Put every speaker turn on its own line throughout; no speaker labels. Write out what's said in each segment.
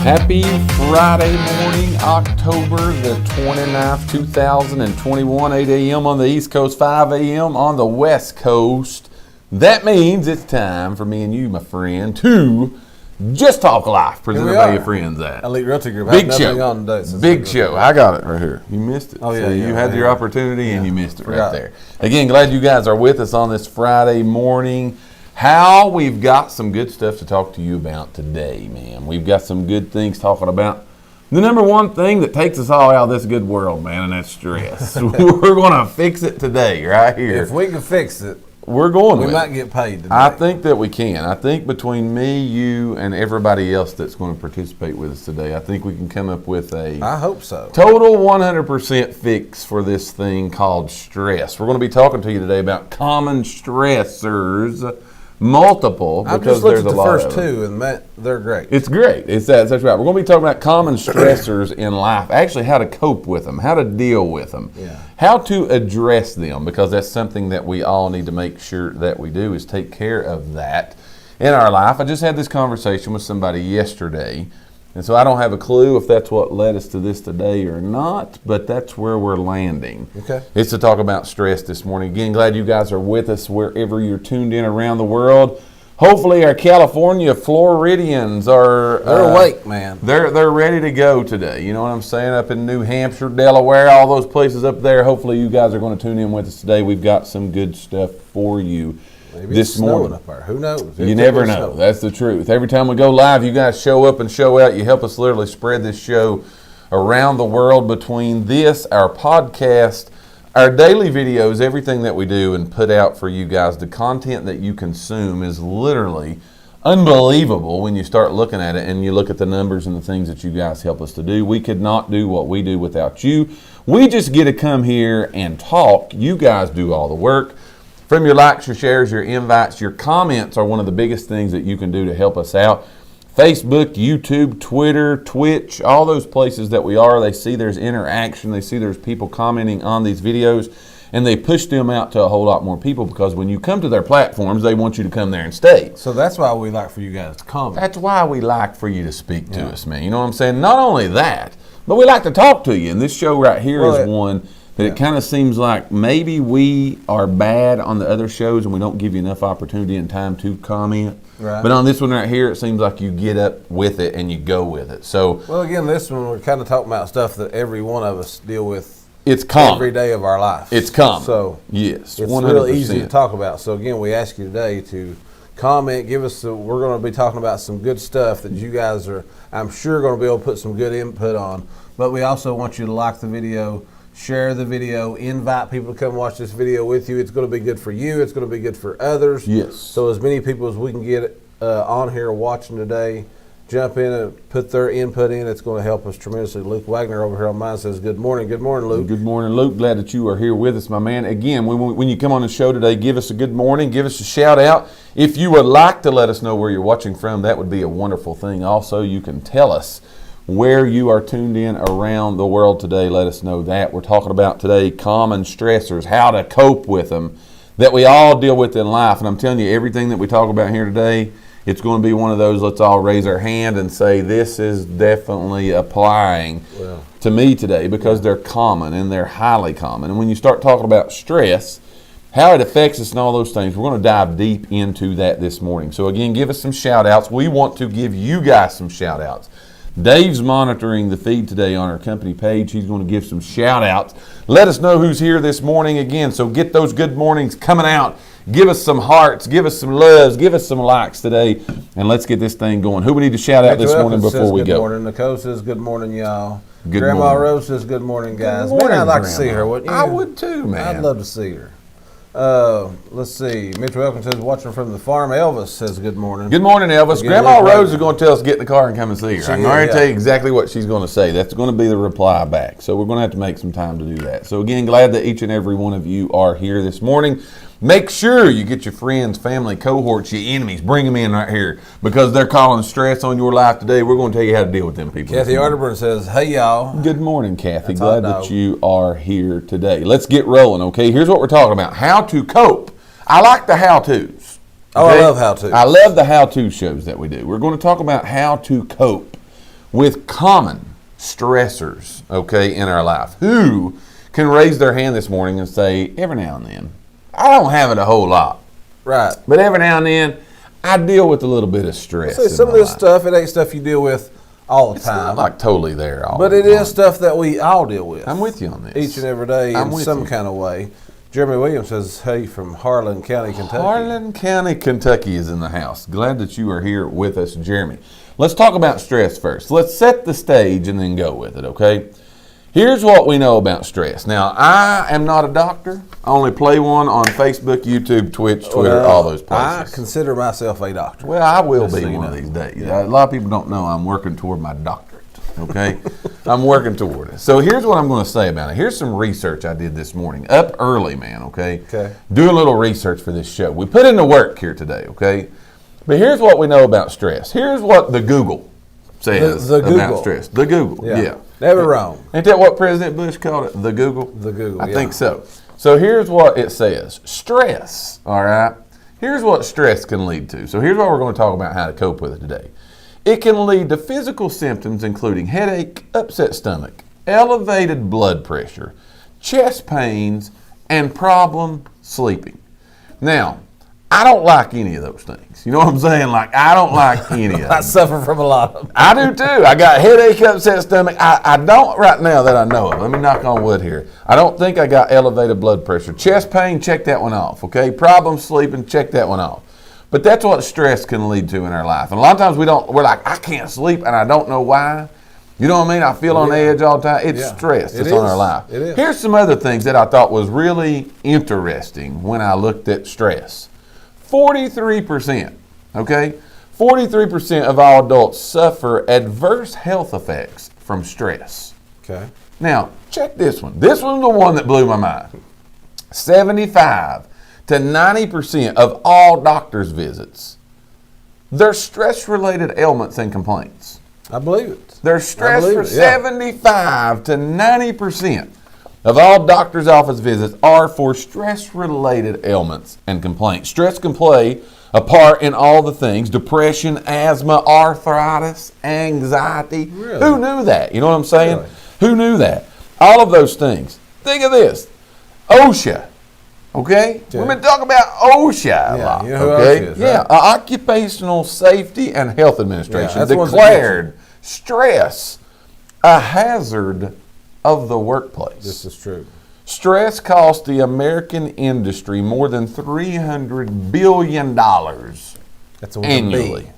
Happy Friday morning, October the 29th, 2021, 8 a.m. on the East Coast, 5 a.m. on the West Coast. That means it's time for me and you, my friend, to Just Talk Life, presented by your friends at
Elite Realty Group.
Big show.
On today,
Big show. I got it right here. You missed it.
Oh, yeah.
So you had your opportunity and you missed it
Forgot.
right there. Again, glad you guys are with us on this Friday morning. We've got some good stuff to talk to you about today, man. We've got some good things talking about the number one thing that takes us all out of this good world, man, and that's stress. We're going to fix it today, right here.
If we can fix it,
we're going
we
with
might
it.
get paid today.
I think that we can. I think between me, you, and everybody else that's going to participate with us today, I think we can come up with
I hope so.
total 100% fix for this thing called stress. We're going to be talking to you today about common stressors, multiple,
I
because
just looked
there's
at
a
the
lot
first
of them.
two, and they're great.
It's great. That's right. We're going to be talking about common stressors in life, actually how to cope with them, how to deal with them, how to address them, because that's something that we all need to make sure that we do is take care of that in our life. I just had this conversation with somebody yesterday, and so I don't have a clue if that's what led us to this today or not, but that's where we're landing.
Okay.
It's to talk about stress this morning. Again, glad you guys are with us wherever you're tuned in around the world. Hopefully our California Floridians are...
They're awake, man.
They're ready to go today. You know what I'm saying? Up in New Hampshire, Delaware, all those places up there. Hopefully you guys are going to tune in with us today. We've got some good stuff for you.
Maybe
this
it's snowing
morning.
up there. Who knows?
You never know. That's the truth. Every time we go live, you guys show up and show out. You help us literally spread this show around the world between this, our podcast, our daily videos, everything that we do and put out for you guys. The content that you consume is literally unbelievable when you start looking at it and you look at the numbers and the things that you guys help us to do. We could not do what we do without you. We just get to come here and talk. You guys do all the work. From your likes, your shares, your invites, your comments are one of the biggest things that you can do to help us out. Facebook, YouTube, Twitter, Twitch, all those places that we are, they see there's interaction, they see there's people commenting on these videos, and they push them out to a whole lot more people because when you come to their platforms, they want you to come there and stay.
So that's why we like for you guys to comment.
That's why we like for you to speak to us, man. You know what I'm saying? Not only that, but we like to talk to you, and this show right here is one that it kind of seems like maybe we are bad on the other shows and we don't give you enough opportunity and time to comment.
Right.
But on this one right here, it seems like you get up with it and you go with it. So,
well, again, this one we're kind of talking about stuff that every one of us deal with
it's common.
every day of our life.
It's common.
So
yes,
it's
100%.
really easy to talk about. So again, we ask you today to comment, give us. We're going to be talking about some good stuff that you guys are, I'm sure, going to be able to put some good input on. But we also want you to like the video, share the video, invite people to come watch this video with you. It's going to be good for you. It's going to be good for others.
Yes.
So as many people as we can get on here watching today, jump in and put their input in. It's going to help us tremendously. Luke Wagner over here on mine says, good morning. Good morning, Luke.
Good morning, Luke. Glad that you are here with us, my man. Again, when you come on the show today, give us a good morning. Give us a shout out. If you would like to let us know where you're watching from, that would be a wonderful thing. Also, you can tell us where you are tuned in around the world today. Let us know that. We're talking about today common stressors, how to cope with them, that we all deal with in life. And I'm telling you, everything that we talk about here today, it's going to be one of those, let's all raise our hand and say, this is definitely applying to me today, because they're common and they're highly common. And when you start talking about stress, how it affects us and all those things, we're going to dive deep into that this morning. So again, give us some shout outs. We want to give you guys some shout outs. Dave's monitoring the feed today on our company page. He's going to give some shout outs. Let us know who's here this morning again. So get those good mornings coming out. Give us some hearts. Give us some loves. Give us some likes today. And let's get this thing going. Who we need to shout out this morning before we go?
Good morning. Nicole says good morning, y'all.
Good
Grandma
morning.
Rose says good morning, guys.
Good morning,
Man, I'd like to
Grandma.
see her, wouldn't you?
I would too, man.
I'd love to see her. Let's see. Mitch Welcome says, watching from the farm. Elvis says good morning.
Good morning, Elvis.
Again,
Grandma
Luke
Rose
Wagner.
is going to tell us to get in the car and come and see her. I can already
is,
tell you exactly what she's going to say. That's going to be the reply back. So we're going to have to make some time to do that. So again, glad that each and every one of you are here this morning. Make sure you get your friends, family, cohorts, your enemies. Bring them in right here, because they're calling stress on your life today. We're going to tell you how to deal with them people.
Kathy Arterburn says, hey, y'all.
Good morning, Kathy.
That's
Glad
hot
that you are here today. Let's get rolling, okay? Here's what we're talking about. How to cope. I like the how-tos.
Oh, I love how-tos.
I love the how-to shows that we do. We're going to talk about how to cope with common stressors, okay, in our life. Who can raise their hand this morning and say, every now and then, I don't have it a whole lot,
Right.
but every now and then, I deal with a little bit of stress.
See, some of this stuff, it ain't stuff you deal with all the
it's
time.
not like totally there all
But
the
it
time.
is stuff that we all deal with.
I'm with you on this.
Each and every day
I'm
in
with
some
you.
kind of way. Jeremy Williams says, hey, from Harlan County, Kentucky.
Harlan County, Kentucky is in the house. Glad that you are here with us, Jeremy. Let's talk about stress first. Let's set the stage and then go with it, okay? Here's what we know about stress. Now, I am not a doctor. I only play one on Facebook, YouTube, Twitch, Twitter, all those places.
I consider myself a doctor.
Well, I will
Just
be
so you
one of
know.
these days.
Yeah.
A lot of people don't know I'm working toward my doctorate, okay? I'm working toward it. So here's what I'm going to say about it. Here's some research I did this morning. Up early, man, okay?
Okay.
Doing a little research for this show. We put in the work here today, okay? But here's what we know about stress. Here's what the Google says
The
about
Google.
stress. The Google, yeah.
Never wrong.
Ain't that what President Bush called it? The Google?
The Google,
I
yeah.
think so. So here's what it says. Stress, all right? Here's what stress can lead to. So here's what we're going to talk about how to cope with it today. It can lead to physical symptoms including headache, upset stomach, elevated blood pressure, chest pains, and problem sleeping. Now, I don't like any of those things. You know what I'm saying? Like, I don't like any of
I
them.
suffer from a lot of them.
I do too. I got headache, upset stomach. I don't right now that I know of. Let me knock on wood here. I don't think I got elevated blood pressure. Chest pain, check that one off, okay? Problem sleeping, check that one off. But that's what stress can lead to in our life. And a lot of times we're like, I can't sleep and I don't know why. You know what I mean? I feel on edge all the time. It's stress that's on our life.
It is.
Here's some other things that I thought was really interesting when I looked at stress. 43%, okay? 43% of all adults suffer adverse health effects from stress.
Okay.
Now, check this one. This one's the one that blew my mind. 75 to 90% of all doctor's visits, they're stress-related ailments and complaints.
I believe it.
They're stress
believe
for
it, yeah.
75 to 90% of all doctor's office visits are for stress-related ailments and complaints. Stress can play a part in all the things: depression, asthma, arthritis, anxiety.
Really?
Who knew that? You know what I'm saying?
Really?
Who knew that? All of those things. Think of this. OSHA. Okay?
Okay.
We've been talking about OSHA a
Yeah,
lot.
you know who
okay?
OSHA is,
Yeah,
right?
Occupational Safety and Health Administration
that's the ones that
declared stress a hazard of the workplace.
This is true.
Stress costs the American industry more than $300 billion
That's a
annually.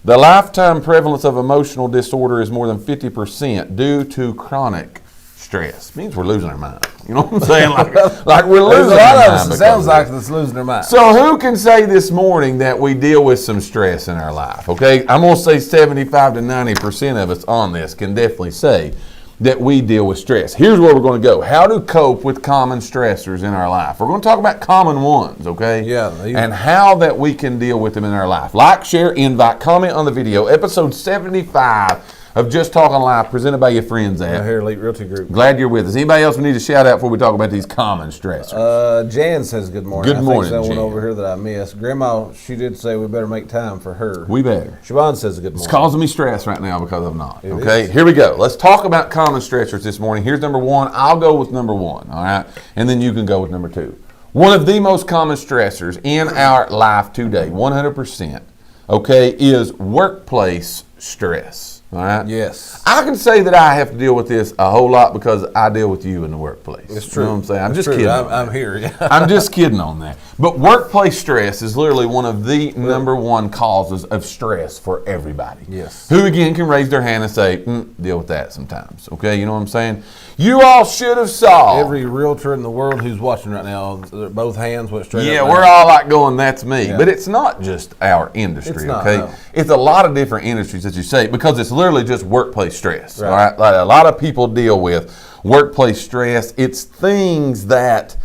The lifetime prevalence of emotional disorder is more than 50% due to chronic stress. Means we're losing our mind. You know what I'm saying? Like we're
There's
losing
a lot
our
of
mind.
us, it
because
sounds
of
like
it.
that's losing their mind.
So who can say this morning that we deal with some stress in our life? Okay, I'm going to say 75 to 90% of us on this can definitely say that we deal with stress. Here's where we're going to go. How to cope with common stressors in our life. We're going to talk about common ones, okay?
Yeah.
And how that we can deal with them in our life. Like, share, invite, comment on the video. Episode 75 of Just Talking Live, presented by your friends at
Here, Elite Realty Group.
Glad you're with us. Anybody else we need to shout out before we talk about these common stressors?
Jan says good morning.
Good morning,
I think someone
Jan.
over here that I missed. Grandma, she did say we better make time for her.
We better.
Siobhan says good morning.
It's causing me stress right now because I'm not.
It
Okay,
is.
here we go. Let's talk about common stressors this morning. Here's number one. I'll go with number one, all right? And then you can go with number two. One of the most common stressors in our life today, 100%, okay, is workplace stress. All right?
Yes.
I can say that I have to deal with this a whole lot because I deal with you in the workplace.
It's true.
You know what I'm saying? I'm
It's
just
true.
kidding.
I'm here. Yeah.
I'm just kidding on that. But workplace stress is literally one of the number one causes of stress for everybody.
Yes.
Who again can raise their hand and say, deal with that sometimes. Okay, you know what I'm saying? You all should have saw.
Every realtor in the world who's watching right now, both hands went straight
Yeah,
up.
we're all like going, that's me.
Yeah.
But it's not just our industry,
It's not,
okay?
no.
It's a lot of different industries that you say because it's literally just workplace stress,
Right.
all right? Like a lot of people deal with workplace stress. It's things that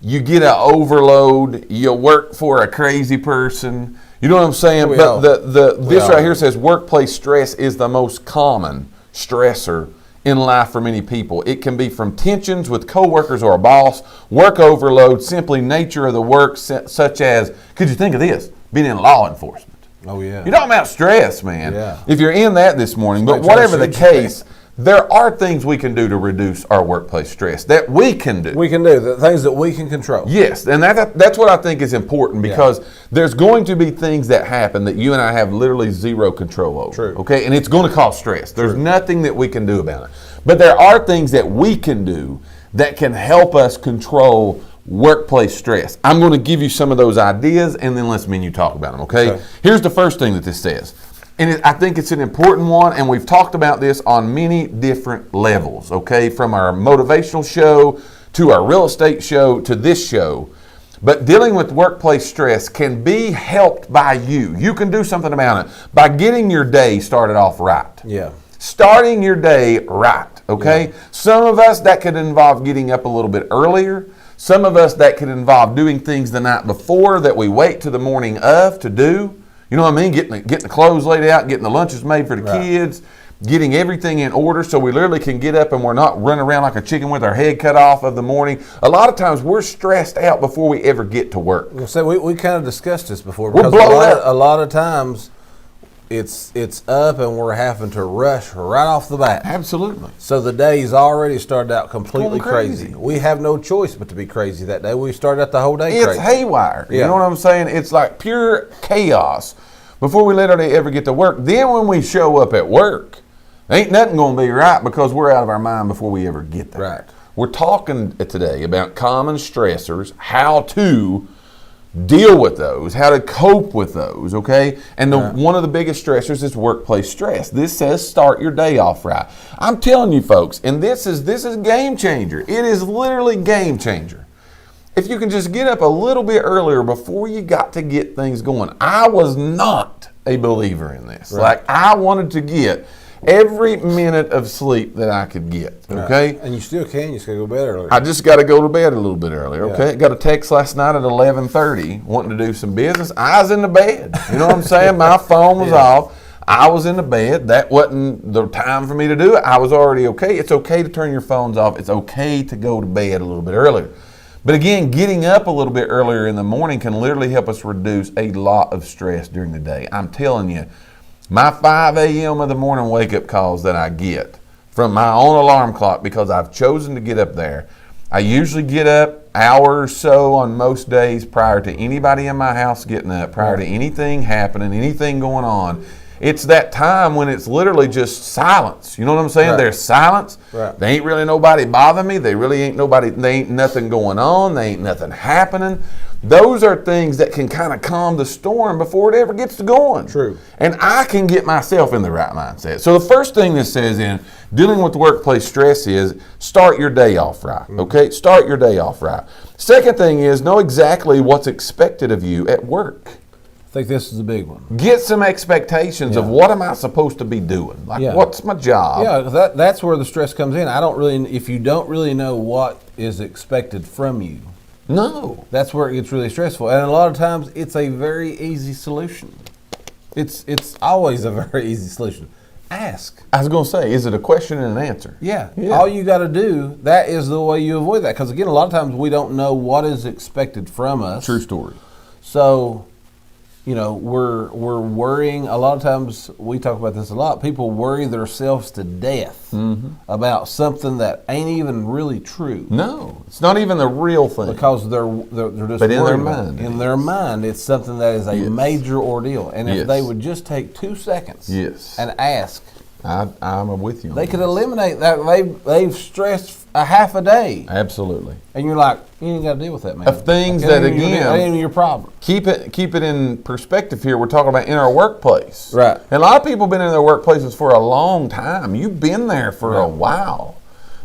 you get an overload, you work for a crazy person. You know what I'm saying?
We
But
all-
this
all-
right here says workplace stress is the most common stressor in life for many people. It can be from tensions with coworkers or a boss, work overload, simply nature of the work, such as, could you think of this, being in law enforcement?
Oh, yeah.
You're talking about stress, man.
Yeah.
If you're in that this morning, but whatever the case, there are things we can do to reduce our workplace stress that we can do.
We can do the things that we can control.
Yes, and that's what I think is important, because there's going to be things that happen that you and I have literally zero control over.
True.
Okay, and it's going to cause stress. There's nothing that we can do about it. But there are things that we can do that can help us control workplace stress. I'm going to give you some of those ideas, and then let's me and you talk about them, okay? Here's the first thing that this says. And I think it's an important one, and we've talked about this on many different levels, okay? From our motivational show to our real estate show to this show. But dealing with workplace stress can be helped by you. You can do something about it by getting your day started off right.
Yeah.
Starting your day right, okay? Yeah. Some of us, that could involve getting up a little bit earlier. Some of us, that could involve doing things the night before that we wait to the morning of to do. You know what I mean? Getting the clothes laid out, getting the lunches made for the kids, getting everything in order so we literally can get up and we're not running around like a chicken with our head cut off of the morning. A lot of times we're stressed out before we ever get to work.
So we kind of discussed this before.
We're blown out.
A lot of times it's up and we're having to rush right off the bat.
Absolutely.
So the day's already started out completely crazy. We have no choice but to be crazy that day. We started out the whole day crazy.
It's haywire. You know what I'm saying? It's like pure chaos before we literally ever get to work. Then when we show up at work, ain't nothing going to be right because we're out of our mind before we ever get there.
Right.
We're talking today about common stressors, how to deal with those, how to cope with those, okay? And one of the biggest stressors is workplace stress. This says start your day off right. I'm telling you folks, and this is game changer. It is literally game changer. If you can just get up a little bit earlier before you got to get things going. I was not a believer in this.
Right.
Like, I wanted to get every minute of sleep that I could get, okay?
And you still can. You just got to go to bed earlier.
I just got to go to bed a little bit earlier, okay? Got a text last night at 11:30 wanting to do some business. I was in the bed. You know what I'm saying? My phone was off. I was in the bed. That wasn't the time for me to do it. I was already okay. It's okay to turn your phones off. It's okay to go to bed a little bit earlier. But again, getting up a little bit earlier in the morning can literally help us reduce a lot of stress during the day. I'm telling you, my 5 a.m. of the morning wake-up calls that I get from my own alarm clock, because I've chosen to get up there. I usually get up an hour or so on most days prior to anybody in my house getting up, prior to anything happening, anything going on. It's that time when it's literally just silence. You know what I'm saying? There's silence. There ain't really nobody bothering me. They ain't nothing going on. They ain't nothing happening. Those are things that can kind of calm the storm before it ever gets to going.
True.
And I can get myself in the right mindset. So the first thing this says in dealing with workplace stress is start your day off right. Okay? Start your day off right. Second thing is know exactly what's expected of you at work.
I think this is a big one.
Get some expectations of what am I supposed to be doing? Like, what's my job?
Yeah, that's where the stress comes in. If you don't really know what is expected from you.
No.
That's where it gets really stressful. And a lot of times it's a very easy solution. It's always a very easy solution. Ask.
I was going to say, is it a question and an answer?
Yeah. All you got to do, that is the way you avoid that. Because again, a lot of times we don't know what is expected from us.
True story.
So, you know, we're worrying. A lot of times, we talk about this a lot. People worry themselves to death about something that ain't even really true.
No, it's not even the real thing.
Because they're just
but in their
mind. In their mind, it's something that is a major ordeal. And if they would just take 2 seconds and ask,
I'm with you.
They could eliminate that. They've stressed a half a day.
Absolutely.
And you're like, you ain't got to deal with that, man.
Of things that, again,
that ain't even your problem.
Keep it in perspective here. We're talking about in our workplace.
Right.
And a lot of people have been in their workplaces for a long time. You've been there for a while.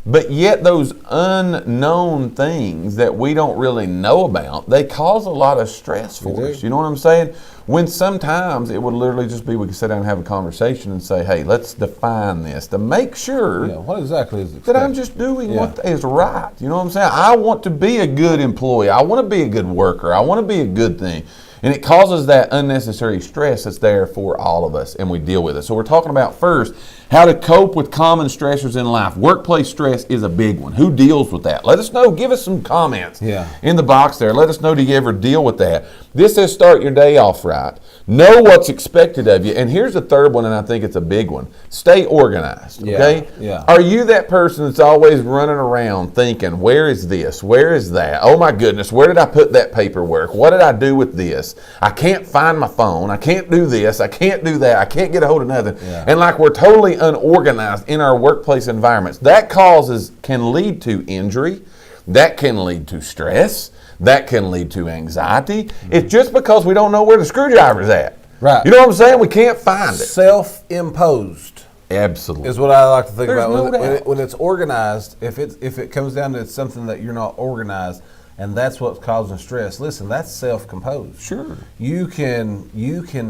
But yet those unknown things that we don't really know about, they cause a lot of stress for us. You know what I'm saying? When sometimes it would literally just be we could sit down and have a conversation and say, hey, let's define this to make sure
what exactly is expected?
that I'm just doing what is right. You know what I'm saying? I want to be a good employee. I want to be a good worker. I want to be a good thing. And it causes that unnecessary stress that's there for all of us, and we deal with it. So we're talking about first how to cope with common stressors in life. Workplace stress is a big one. Who deals with that? Let us know. Give us some comments in the box there. Let us know, do you ever deal with that? This says start your day off right. Know what's expected of you. And here's the third one, and I think it's a big one. Stay organized, okay?
Yeah.
Are you that person that's always running around thinking, where is this? Where is that? Oh my goodness, where did I put that paperwork? What did I do with this? I can't find my phone. I can't do this. I can't do that. I can't get a hold of nothing. And like we're totally unorganized in our workplace environments. That can lead to injury. That can lead to stress. That can lead to anxiety. It's just because we don't know where the screwdriver's at.
Right.
You know what I'm saying? We can't find it.
Self-imposed.
Absolutely.
Is what I like to think
There's
about.
no doubt.
When it's organized, if it comes down to something that you're not organized, and that's what's causing stress, listen, that's self-composed.
Sure.
You can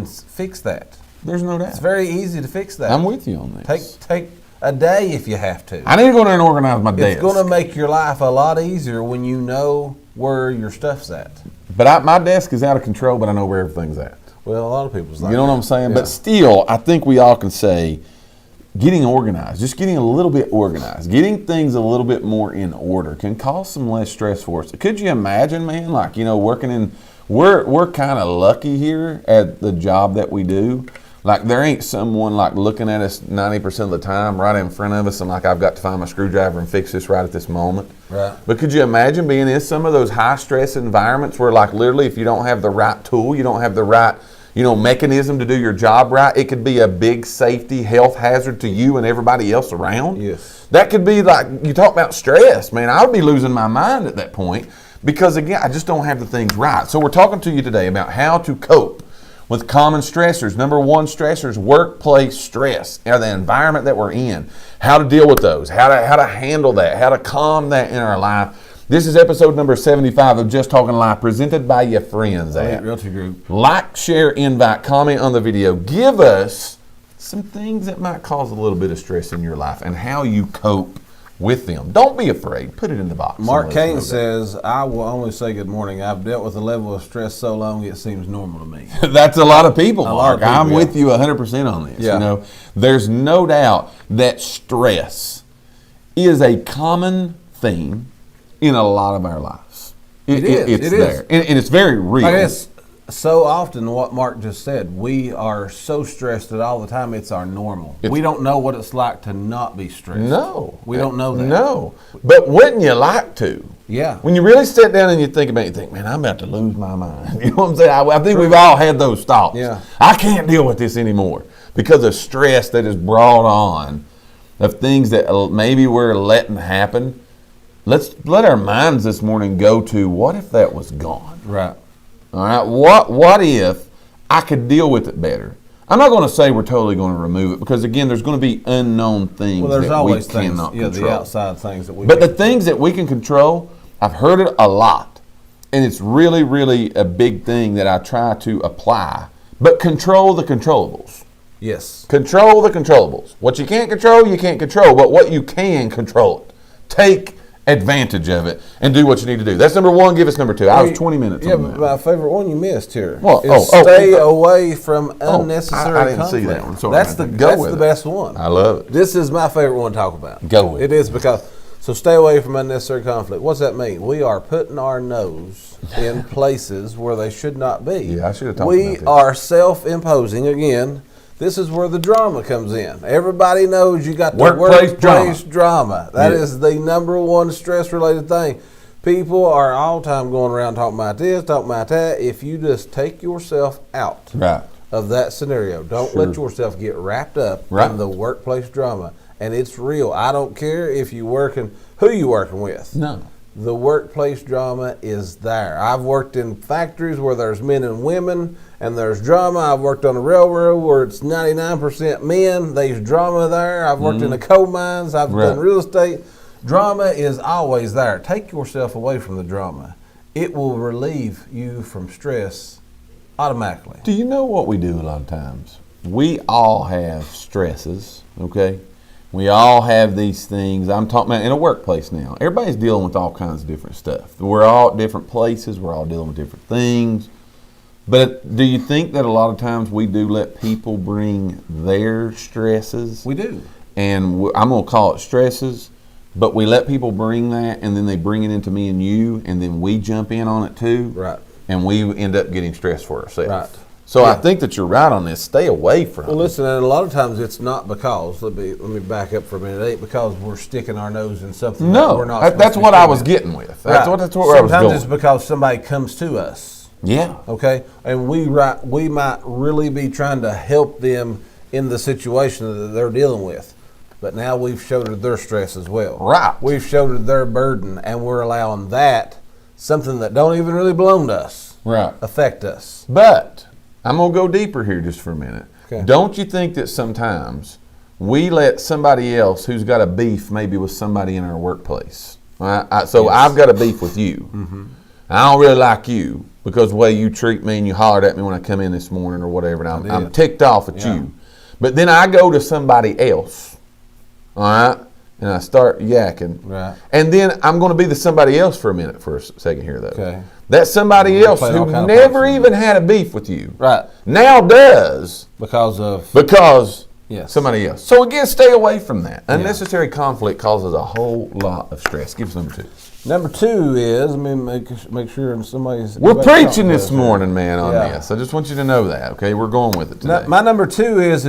fix that.
There's no doubt.
It's very easy to fix that.
I'm with you on this.
Take a day if you have to.
I need to go there and organize my desk.
It's going to make your life a lot easier when you know where your stuff's at.
But my desk is out of control, but I know where everything's at.
Well, a lot of people's like
You know what I'm saying?
Yeah.
But still, I think we all can say getting organized, just getting a little bit organized, getting things a little bit more in order can cause some less stress for us. Could you imagine, man, like, working in, we're kind of lucky here at the job that we do. Like, there ain't someone like looking at us 90% of the time right in front of us and like, I've got to find my screwdriver and fix this right at this moment.
Right.
But could you imagine being in some of those high stress environments where like literally if you don't have the right tool, you don't have the right mechanism to do your job right, it could be a big safety health hazard to you and everybody else around.
Yes.
That could be like, you talk about stress, man, I would be losing my mind at that point because again, I just don't have the things right. So we're talking to you today about how to cope with common stressors. Number one stressors, workplace stress, the environment that we're in, how to deal with those, how to handle that, how to calm that in our life. This is episode number 75 of Just Talking Life, presented by your friends at
Realty Group.
Like, share, invite, comment on the video. Give us some things that might cause a little bit of stress in your life and how you cope with them. Don't be afraid. Put it in the box.
Mark Kane says, I will only say good morning. I've dealt with a level of stress so long it seems normal to me.
That's a lot of people, Mark.
People,
I'm with you 100% on this.
Yeah.
There's no doubt that stress is a common theme in a lot of our lives. It's there. And it's very real.
I guess so often what Mark just said, we are so stressed that all the time it's our normal. We don't know what it's like to not be stressed.
No.
We don't know that.
No. But wouldn't you like to?
Yeah.
When you really sit down and you think about it, you think, man, I'm about to lose my mind. You know what I'm saying? I think we've all had those thoughts.
Yeah.
I can't deal with this anymore because of stress that is brought on of things that maybe we're letting happen. Let's let our minds this morning go to, what if that was gone?
Right.
All right. What if I could deal with it better? I'm not going to say we're totally going to remove it because again, there's going to be unknown things
Well, there's
that
always
we
things,
cannot control.
the outside things that we
But the things that we can control, I've heard it a lot, and it's really, really a big thing that I try to apply. But control the controllables.
Yes.
Control the controllables. What you can't control, you can't control. But what you can control it. Take advantage of it and do what you need to do. That's number one. Give us number two. I was 20 minutes
Yeah,
on
but
that.
my favorite one you missed here.
What?
Is stay away from unnecessary
I didn't
conflict.
see that one. Sorry,
That's
man.
that's
with
the
it.
best one.
I love it.
This is my favorite one to talk about.
Go with it.
It is because, so stay away from unnecessary conflict. What's that mean? We are putting our nose in places where they should not be.
Yeah, I should have talked
We
about that.
are self-imposing. Again, this is where the drama comes in. Everybody knows you got the
Workplace
drama. That
Yeah.
is the number one stress-related thing. People are all the time going around talking about this, talking about that. If you just take yourself out
Right.
of that scenario, don't
Sure.
let yourself get wrapped up
Right.
in the workplace drama. And it's real. I don't care if you who you working with.
No.
The workplace drama is there. I've worked in factories where there's men and women and there's drama. I've worked on a railroad where it's 99% men. There's drama there. I've worked in the coal mines. I've done real estate. Drama is always there. Take yourself away from the drama. It will relieve you from stress automatically.
Do you know what we do a lot of times? We all have stresses, okay? We all have these things. I'm talking about in a workplace now. Everybody's dealing with all kinds of different stuff. We're all at different places. We're all dealing with different things. But do you think that a lot of times we do let people bring their stresses?
We do.
And I'm going to call it stresses, but we let people bring that, and then they bring it into me and you, and then we jump in on it too.
Right.
And we end up getting stressed for ourselves.
Right.
So I think that you're right on this. Stay away from it.
Well, listen, and a lot of times it's not because, let me back up for a minute. It ain't because we're sticking our nose in something that we're not.
That's what I was getting with. That's what I was going.
Sometimes it's because somebody comes to us.
Yeah.
Okay? And we might really be trying to help them in the situation that they're dealing with. But now we've shouldered their stress as well.
Right.
We've shouldered their burden, and we're allowing that, something that don't even really belong to us,
Right.
affect us.
But I'm going to go deeper here just for a minute.
Okay.
Don't you think that sometimes we let somebody else who's got a beef maybe with somebody in our workplace? Right? So I've got a beef with you. Mm-hmm. I don't really like you because the way you treat me and you hollered at me when I come in this morning or whatever, and I'm ticked off at you. But then I go to somebody else, all right, and I start yakking.
Right.
And then I'm going to be the somebody else for a minute, for a second here, though.
Okay.
That somebody else who never even had a beef with you, right, now does because somebody else. So again, stay away from that. Unnecessary conflict causes a whole lot of stress. Give us number two.
Number two is, I mean, make sure somebody's.
We're preaching this morning, man, on this. I just want you to know that. Okay, we're going with it today.
My number two is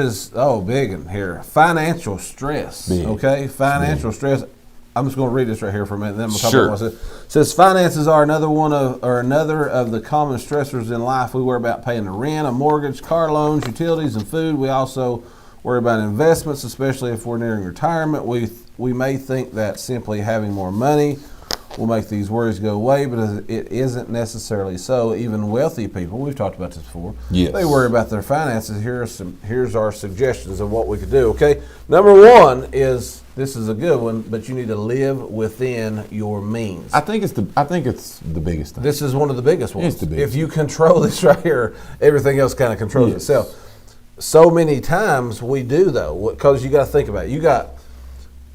big in here, financial stress.
Big.
Okay, financial stress. I'm just going to read this right here for a minute. Then we'll talk about what it says. Finances are another of the common stressors in life. We worry about paying the rent, a mortgage, car loans, utilities, and food. We also worry about investments, especially if we're nearing retirement. We may think that simply having more money will make these worries go away, but it isn't necessarily so. Even wealthy people, we've talked about this before, they worry about their finances. Here's our suggestions of what we could do. Okay, number one is, this is a good one, but you need to live within your means.
I think it's the biggest thing.
This is one of the biggest ones.
It's the biggest.
If you control this right here, everything else kind of controls itself. So many times we do, though, because you got to think about it.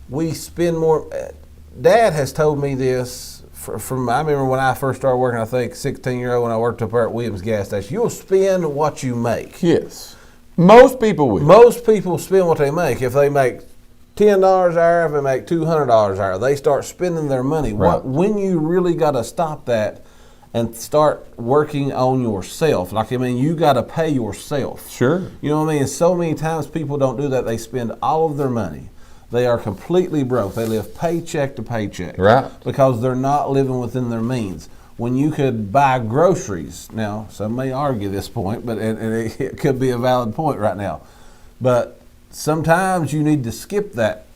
We spend more. Dad has told me this I remember when I first started working, I think 16-year-old, when I worked up there at Williams gas station. You'll spend what you make.
Yes. Most people will.
Most people spend what they make. If they make $10 an hour, if they make $200 an hour, they start spending their money.
Right.
When you really got to stop that and start working on yourself. You got to pay yourself.
Sure.
You know what I mean? So many times people don't do that. They spend all of their money. They are completely broke. They live paycheck to paycheck.
Right.
Because they're not living within their means. When you could buy groceries, now some may argue this point, but it could be a valid point right now. But sometimes you need to skip that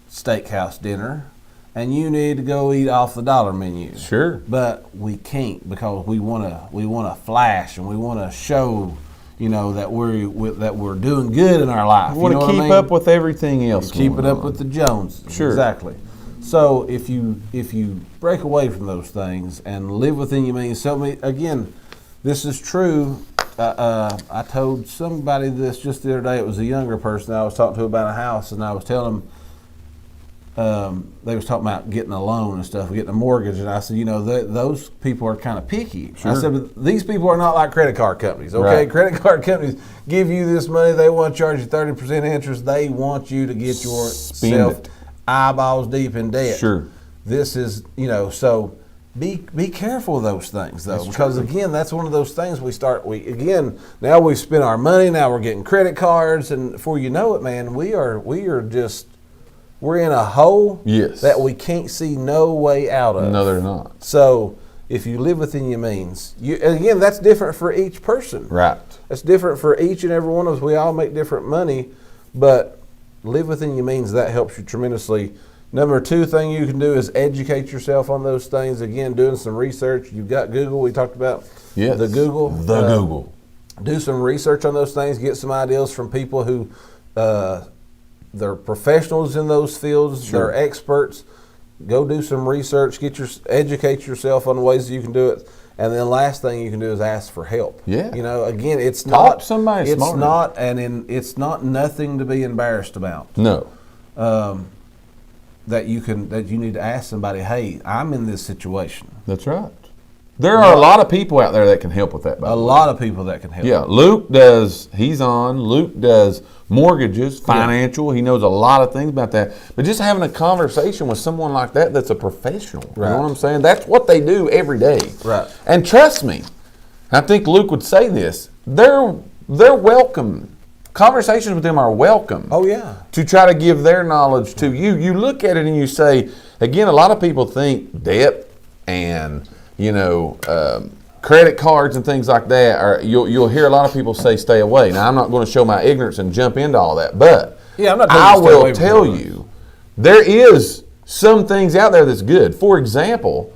steakhouse dinner and you need to go eat off the dollar menu.
Sure.
But we can't, because we want to flash and we want to show, that we're doing good in our life.
We want to keep up with everything else.
Keep it up with the Joneses.
Sure.
Exactly. So if you break away from those things and live within your means, again, this is true. I told somebody this just the other day. It was a younger person I was talking to about a house, and I was telling them, they was talking about getting a loan and stuff, getting a mortgage, and I said, those people are kind of picky.
Sure.
I said, but these people are not like credit card companies, okay?
Right.
Credit card companies give you this money. They want to charge you 30% interest. They want you to get yourself eyeballs deep in debt.
Sure.
This is, so be careful of those things, though, because again, that's one of those things now we've spent our money. Now we're getting credit cards, and before you know it, man, we're in a hole that we can't see no way out of.
No, they're not.
So if you live within your means, and again, that's different for each person.
Right.
That's different for each and every one of us. We all make different money, but live within your means. That helps you tremendously. Number two thing you can do is educate yourself on those things. Again, doing some research. You've got Google. We talked about the Google.
Google.
Do some research on those things. Get some ideas from people who they're professionals in those fields. Sure. They're experts. Go do some research. Educate yourself on the ways that you can do it. And then last thing you can do is ask for help.
Yeah.
Again, it's
Talk
not
somebody
it's
smart.
not it's not nothing to be embarrassed about.
No.
That you need to ask somebody, hey, I'm in this situation.
That's right. There are a lot of people out there that can help with that. By
A lot of people that can help.
Yeah, Luke does. Luke does mortgages, financial. He knows a lot of things about that. But just having a conversation with someone like that that's a professional.
Right.
You know what I'm saying? That's what they do every day.
Right.
And trust me, I think Luke would say this. They're welcome. Conversations with them are welcome.
Oh, yeah.
To try to give their knowledge to you. You look at it and you say, again, a lot of people think debt and credit cards and things like that, or you'll hear a lot of people say stay away. Now, I'm not going to show my ignorance and jump into all that, but
I'm not
I will tell you, there is some things out there that's good. For example,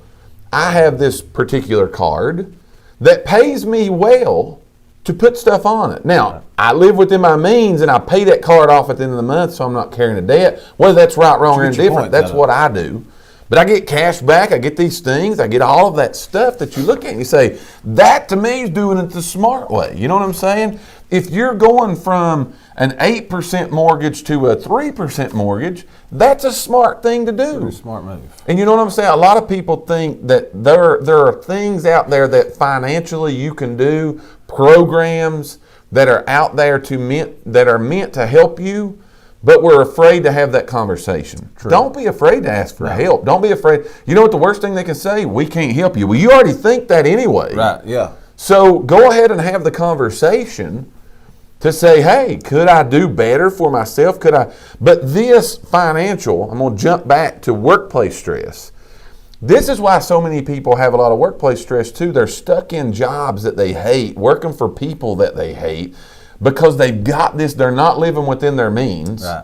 I have this particular card that pays me well to put stuff on it. Now, I live within my means and I pay that card off at the end of the month, so I'm not carrying a debt. Whether that's right, wrong, or indifferent, that's what I do. But I get cash back, I get these things, I get all of that stuff that you look at and you say, that to me is doing it the smart way. You know what I'm saying? If you're going from an 8% mortgage to a 3% mortgage, that's a smart thing to do.
Pretty smart move.
And you know what I'm saying? A lot of people think that there are things out there that financially you can do, programs that are out there that are meant to help you, but we're afraid to have that conversation. True. Don't be afraid to ask for help. Don't be afraid. You know what the worst thing they can say? We can't help you. Well, you already think that anyway.
Right, yeah.
So go ahead and have the conversation to say, hey, could I do better for myself? But this financial, I'm going to jump back to workplace stress. This is why so many people have a lot of workplace stress too. They're stuck in jobs that they hate, working for people that they hate, because they've got this, they're not living within their means.
Right.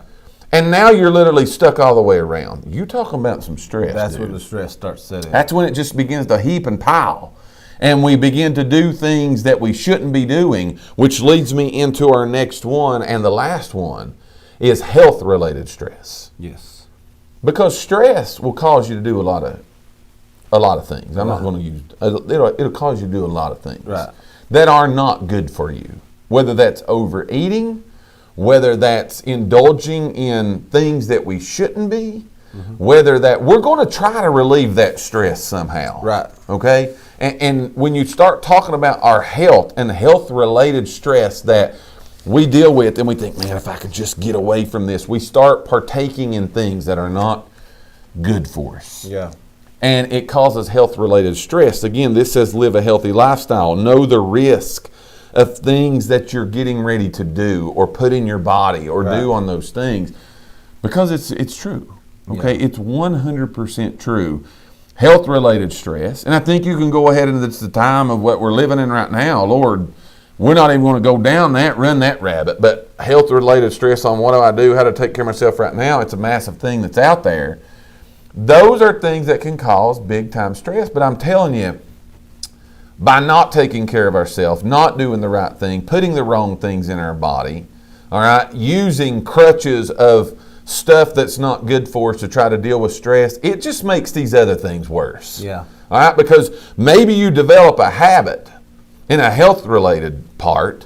And now you're literally stuck all the way around. You talking about some stress.
That's
dude.
when the stress starts setting.
That's when it just begins to heap and pile. And we begin to do things that we shouldn't be doing, which leads me into our next one, and the last one is health-related stress.
Yes.
Because stress will cause you to do a lot of things. I'm not going to use it'll cause you to do a lot of things that are not good for you. Whether that's overeating, whether that's indulging in things that we shouldn't be, whether that we're going to try to relieve that stress somehow.
Right.
Okay? And when you start talking about our health and health-related stress that we deal with, and we think, man, if I could just get away from this, we start partaking in things that are not good for us.
Yeah.
And it causes health-related stress. Again, this says live a healthy lifestyle. Know the risk of things that you're getting ready to do or put in your body or do on those things, because it's true. Okay, it's 100% true. Health-related stress, and I think you can go ahead, and it's the time of what we're living in right now. Lord, we're not even going to go down run that rabbit, but health-related stress on what do I do, how to take care of myself right now, it's a massive thing that's out there. Those are things that can cause big-time stress, but I'm telling you, by not taking care of ourselves, not doing the right thing, putting the wrong things in our body, all right, using crutches of stuff that's not good for us to try to deal with stress, it just makes these other things worse.
Yeah.
All right, because maybe you develop a habit in a health-related part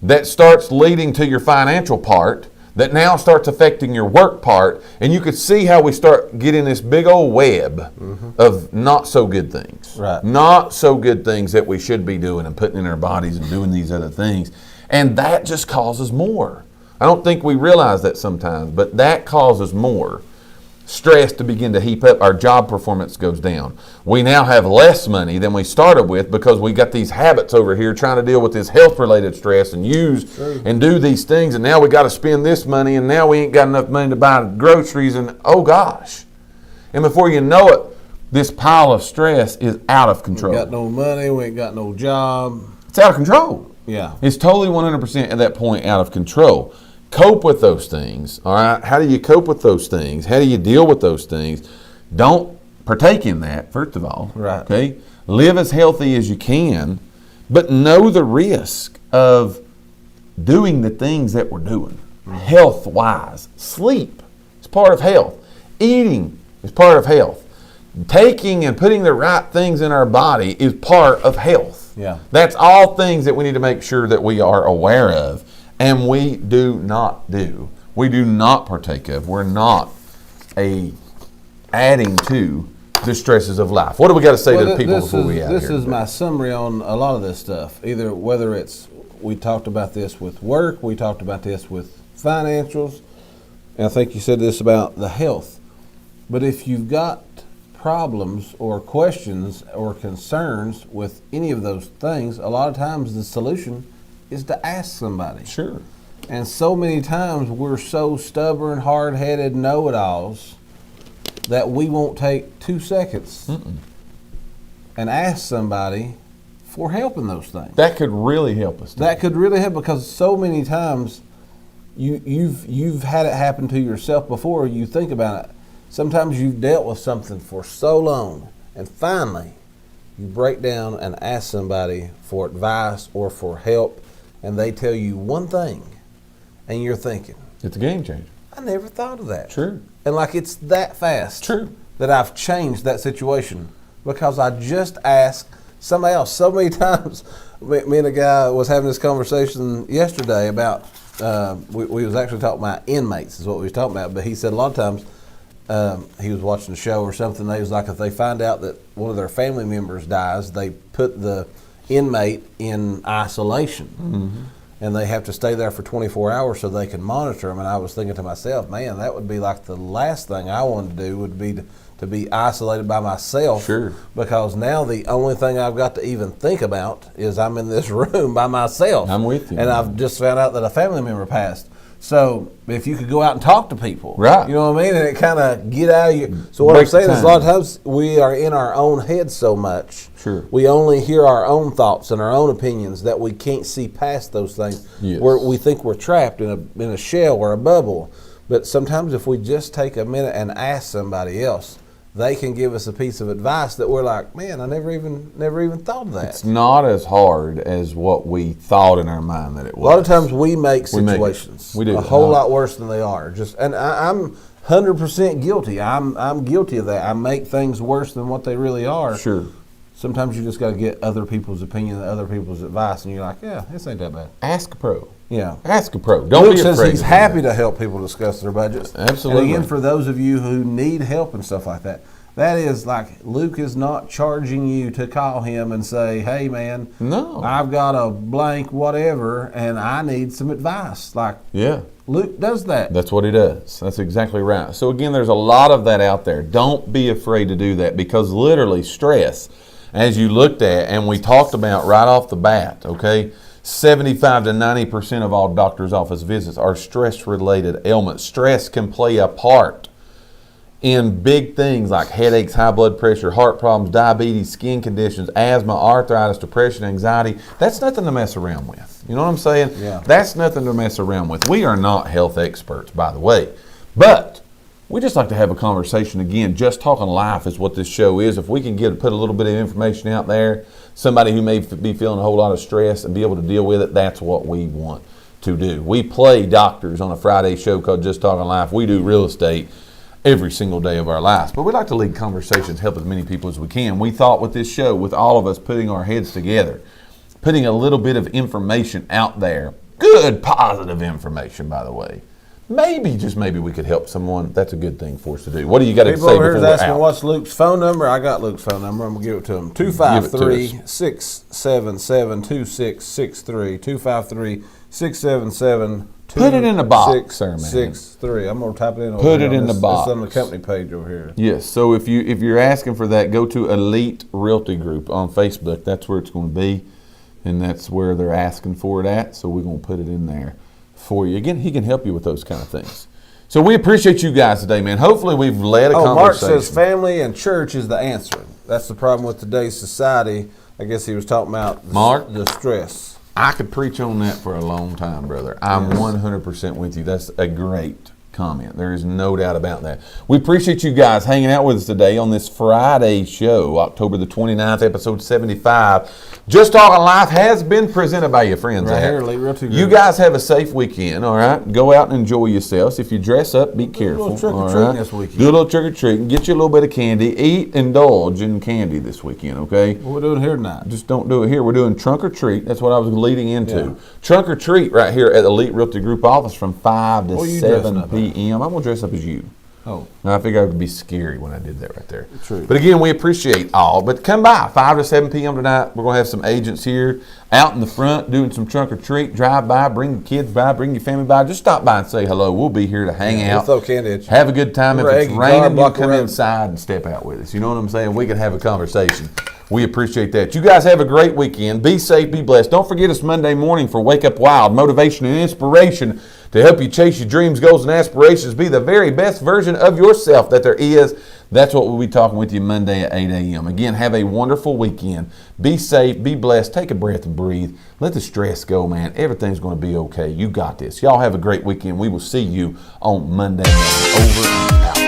that starts leading to your financial part, that now starts affecting your work part, and you could see how we start getting this big old web of not so good things.
Right.
Not so good things that we should be doing and putting in our bodies and doing these other things. And that just causes more. I don't think we realize that sometimes, but that causes more stress to begin to heap up. Our job performance goes down. We now have less money than we started with because we got these habits over here trying to deal with this health-related stress and and do these things, and now we got to spend this money, and now we ain't got enough money to buy groceries, and oh gosh. And before you know it, this pile of stress is out of control.
We got no money, we ain't got no job.
It's out of control.
Yeah.
It's totally 100% at that point out of control. Cope with those things, all right? How do you cope with those things? How do you deal with those things? Don't partake in that, first of all.
Right.
Okay? Live as healthy as you can, but know the risk of doing the things that we're doing, health-wise. Sleep is part of health. Eating is part of health. Taking and putting the right things in our body is part of health.
Yeah.
That's all things that we need to make sure that we are aware of. And we do not do. We do not partake of. We're not adding to the stresses of life. What do we got to say to the people before we out
This
here
is
today?
my summary on a lot of this stuff. Either whether it's, we talked about this with work, we talked about this with financials, and I think you said this about the health. But if you've got problems or questions or concerns with any of those things, a lot of times the solution is to ask somebody.
Sure.
And so many times we're so stubborn, hard-headed know-it-alls that we won't take 2 seconds and ask somebody for help in those things.
That could really help us.
That could really help, because so many times you've had it happen to yourself before. You think about it. Sometimes you've dealt with something for so long, and finally you break down and ask somebody for advice or for help, and they tell you one thing, and you're thinking,
It's a game changer.
I never thought of that.
True.
And like it's that fast that I've changed that situation because I just asked somebody else. So many times, me and a guy was having this conversation yesterday about, we was actually talking about inmates is what we was talking about, but he said a lot of times, he was watching a show or something, they was like, if they find out that one of their family members dies, they put the inmate in isolation. And they have to stay there for 24 hours so they can monitor them. And I was thinking to myself, man, that would be like the last thing I wanted to do would be to be isolated by myself.
Sure.
Because now the only thing I've got to even think about is I'm in this room by myself.
I'm with you.
And I've just found out that a family member passed. So if you could go out and talk to people,
right?
You know what I mean, and it kind of get out of you. So what I'm saying is, a lot of times we are in our own head so much.
Sure.
We only hear our own thoughts and our own opinions that we can't see past those things.
Yes.
We think we're trapped in a shell or a bubble. But sometimes if we just take a minute and ask somebody else, they can give us a piece of advice that we're like, man, I never even thought of that.
It's not as hard as what we thought in our mind that it was.
A lot of times we make situations
we do.
a whole lot worse than they are. I'm 100% guilty. I'm guilty of that. I make things worse than what they really are.
Sure.
Sometimes you just got to get other people's opinion and other people's advice, and you're like, yeah, this ain't that bad.
Ask a pro.
Yeah.
Ask a pro. Don't
Luke
be afraid.
says he's happy to help people discuss their budgets.
Absolutely.
And again, for those of you who need help and stuff like that, that is like Luke is not charging you to call him and say, hey, man,
no,
I've got a blank whatever and I need some advice. Like,
yeah,
Luke does that.
That's what he does. That's exactly right. So again, there's a lot of that out there. Don't be afraid to do that, because literally stress, as you looked at and we talked about right off the bat, okay, 75 to 90% of all doctor's office visits are stress-related ailments. Stress can play a part in big things like headaches, high blood pressure, heart problems, diabetes, skin conditions, asthma, arthritis, depression, anxiety. That's nothing to mess around with. You know what I'm saying?
Yeah.
That's nothing to mess around with. We are not health experts, by the way. But we just like to have a conversation. Again, just talking life is what this show is. If we can put a little bit of information out there, somebody who may be feeling a whole lot of stress and be able to deal with it, that's what we want to do. We play doctors on a Friday show called Just Talking Life. We do real estate every single day of our lives. But we like to lead conversations, help as many people as we can. We thought with this show, with all of us putting our heads together, putting a little bit of information out there, good, positive information, by the way, maybe, just maybe, we could help someone. That's a good thing for us to do. What do you got to say
People over
before
here is
we're
asking
out?
what's Luke's phone number. I got Luke's phone number. I'm going to give it to him. 253-677-2663. 253-677-2663.
Put it in the box, sir, man.
63. I'm going to type it in over
Put
here
it in the box.
It's on the company page over here.
Yes, so if you're asking for that, go to Elite Realty Group on Facebook. That's where it's going to be, and that's where they're asking for it at. So we're going to put it in there for you. Again, he can help you with those kind of things. So we appreciate you guys today, man. Hopefully we've led a conversation.
Mark says family and church is the answer. That's the problem with today's society. I guess he was talking about the stress.
I could preach on that for a long time, brother. I'm 100% with you. That's a great comment. There is no doubt about that. We appreciate you guys hanging out with us today on this Friday show, October the 29th, episode 75. Just Talking Life has been presented by your friends.
Right here, Elite Realty Group.
You guys have a safe weekend, all right? Go out and enjoy yourselves. If you dress up, be careful.
Do a little trick-or-treating this weekend.
Do a little trick-or-treating. Get you a little bit of candy. Indulge in candy this weekend, okay?
What we're doing here tonight.
Just don't do it here. We're doing trunk or treat. That's what I was leading into.
Yeah.
Trunk or treat right here at the Elite Realty Group office from 5 to
What are you
7
dressing up
p.m. I'm going to dress up as you.
Oh.
I figured it would be scary when I did that right there.
True.
But again, we appreciate all. But come by 5 to 7 p.m. tonight. We're going to have some agents here out in the front doing some trunk or treat. Drive by, bring the kids by, bring your family by. Just stop by and say hello. We'll be here to hang out.
We'll throw candy at you.
Have a good time. If it's
Eggy
raining,
car,
you come
buckle up.
inside and step out with us. You know what I'm saying? We can have a conversation. We appreciate that. You guys have a great weekend. Be safe, be blessed. Don't forget us Monday morning for Wake Up Wild, motivation and inspiration to help you chase your dreams, goals, and aspirations. Be the very best version of yourself that there is. That's what we'll be talking with you Monday at 8 a.m. Again, have a wonderful weekend. Be safe, be blessed. Take a breath and breathe. Let the stress go, man. Everything's going to be okay. You got this. Y'all have a great weekend. We will see you on Monday. Over and out.